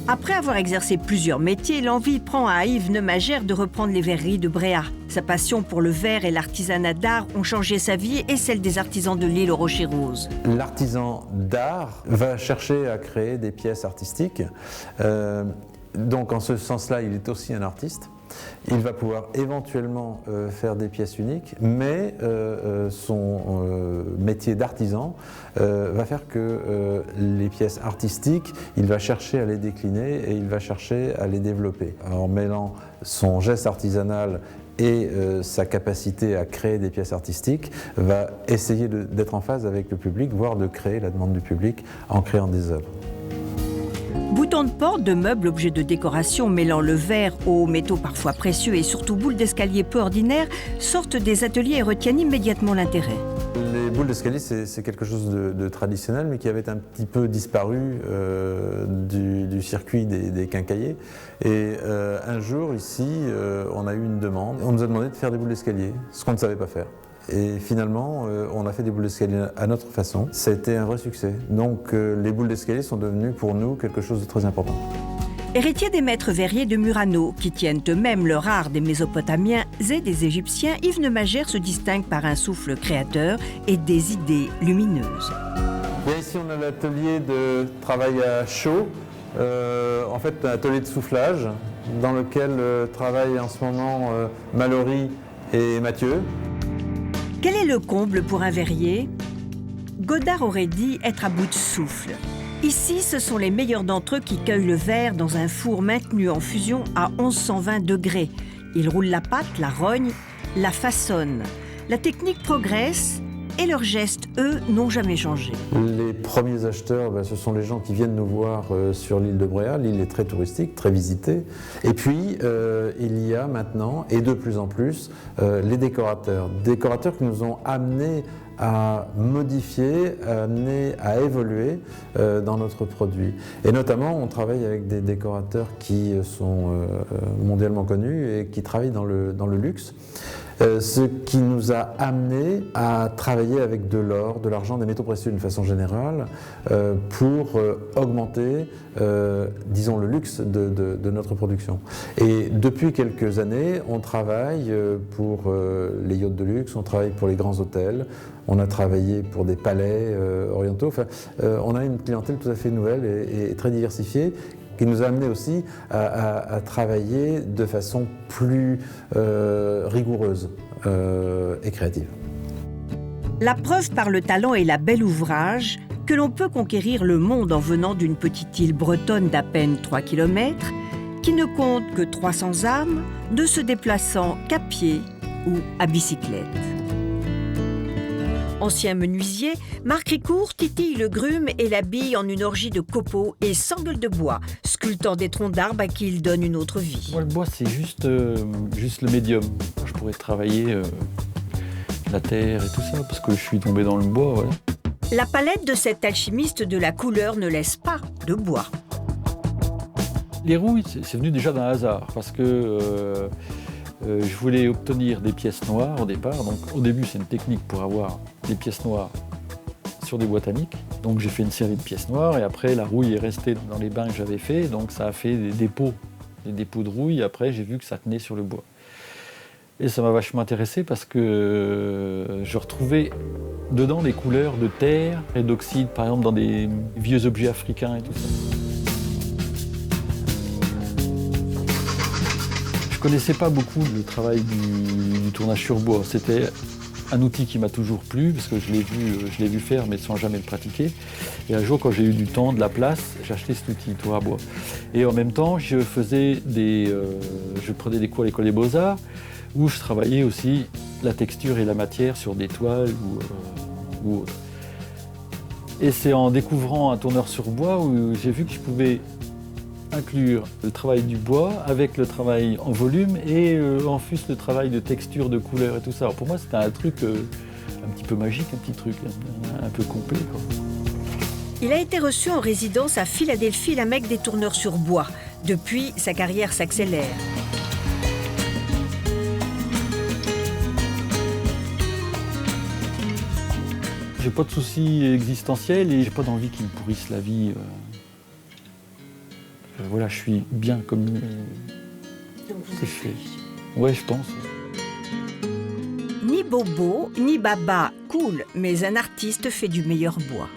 Après avoir exercé plusieurs métiers, l'envie prend à Yves Neumagère de reprendre les verreries de Bréhat. Sa passion pour le verre et l'artisanat d'art ont changé sa vie et celle des artisans de l'île aux Rochers Roses. L'artisan d'art va chercher à créer des pièces artistiques. Donc en ce sens-là, il est aussi un artiste. Il va pouvoir éventuellement faire des pièces uniques, mais son métier d'artisan va faire que les pièces artistiques, il va chercher à les décliner et il va chercher à les développer. En mêlant son geste artisanal et sa capacité à créer des pièces artistiques, va essayer d'être en phase avec le public, voire de créer la demande du public en créant des œuvres. Boutons de porte, de meubles, objets de décoration mêlant le verre aux métaux parfois précieux et surtout boules d'escalier peu ordinaires sortent des ateliers et retiennent immédiatement l'intérêt. Les boules d'escalier, c'est quelque chose de traditionnel, mais qui avait un petit peu disparu du circuit des quincailliers. Et un jour, ici, on a eu une demande. On nous a demandé de faire des boules d'escalier, ce qu'on ne savait pas faire. Et finalement, on a fait des boules d'escalier à notre façon. Ça a été un vrai succès. Donc les boules d'escalier sont devenues pour nous quelque chose de très important. Héritier des maîtres verriers de Murano, qui tiennent eux-mêmes leur art des Mésopotamiens et des Égyptiens, Yves Neumagère se distingue par un souffle créateur et des idées lumineuses. Bien, ici, on a l'atelier de travail à chaud, en fait un atelier de soufflage, dans lequel travaillent en ce moment Mallory et Mathieu. Quel est le comble pour un verrier ? Godard aurait dit être à bout de souffle. Ici, ce sont les meilleurs d'entre eux qui cueillent le verre dans un four maintenu en fusion à 1120 degrés. Ils roulent la pâte, la rognent, la façonnent. La technique progresse et leurs gestes, eux, n'ont jamais changé. Les premiers acheteurs, ce sont les gens qui viennent nous voir sur l'île de Bréhat. L'île est très touristique, très visitée. Et puis, il y a maintenant, et de plus en plus, les décorateurs. Décorateurs qui nous ont amenés à modifier, amener à évoluer dans notre produit. Et notamment, on travaille avec des décorateurs qui sont mondialement connus et qui travaillent dans le luxe. Ce qui nous a amené à travailler avec de l'or, de l'argent, des métaux précieux d'une façon générale pour augmenter, disons, le luxe de notre production. Et depuis quelques années, on travaille pour les yachts de luxe, on travaille pour les grands hôtels, on a travaillé pour des palais orientaux. Enfin, on a une clientèle tout à fait nouvelle et très diversifiée, qui nous a amené aussi à travailler de façon plus rigoureuse et créative. La preuve par le talent et la belle ouvrage que l'on peut conquérir le monde en venant d'une petite île bretonne d'à peine 3 km, qui ne compte que 300 âmes, ne se déplaçant qu'à pied ou à bicyclette. Ancien menuisier, Marc Ricourt titille le grume et l'habille en une orgie de copeaux et sangles de bois, sculptant des troncs d'arbres à qui il donne une autre vie. Moi, le bois, c'est juste le médium. Je pourrais travailler la terre et tout ça, parce que je suis tombé dans le bois, voilà. La palette de cet alchimiste de la couleur ne laisse pas de bois. Les rouilles, c'est venu déjà d'un hasard, parce que je voulais obtenir des pièces noires au départ. Donc, au début, c'est une technique pour avoir des pièces noires sur des boîtes amiques. Donc, j'ai fait une série de pièces noires et après, la rouille est restée dans les bains que j'avais fait. Donc, ça a fait des dépôts de rouille. Après, j'ai vu que ça tenait sur le bois. Et ça m'a vachement intéressé parce que je retrouvais dedans des couleurs de terre et d'oxyde, par exemple, dans des vieux objets africains et tout ça. Je ne connaissais pas beaucoup le travail du tournage sur bois. C'était un outil qui m'a toujours plu, parce que je l'ai vu faire, mais sans jamais le pratiquer. Et un jour, quand j'ai eu du temps, de la place, j'ai acheté cet outil, tour à bois. Et en même temps, je prenais des cours à l'école des Beaux-Arts, où je travaillais aussi la texture et la matière sur des toiles ou autres. Et c'est en découvrant un tourneur sur bois où j'ai vu que je pouvais inclure le travail du bois avec le travail en volume et en plus le travail de texture, de couleur et tout ça. Alors pour moi, c'était un truc un petit peu magique, un petit truc un peu complet, quoi. Il a été reçu en résidence à Philadelphie, la mecque des tourneurs sur bois. Depuis, sa carrière s'accélère. J'ai pas de soucis existentiels et j'ai pas d'envie qu'ils me pourrissent la vie. voilà, je suis bien comme c'est fait. Ouais, je pense. Ni Bobo, ni Baba cool, mais un artiste fait du meilleur bois.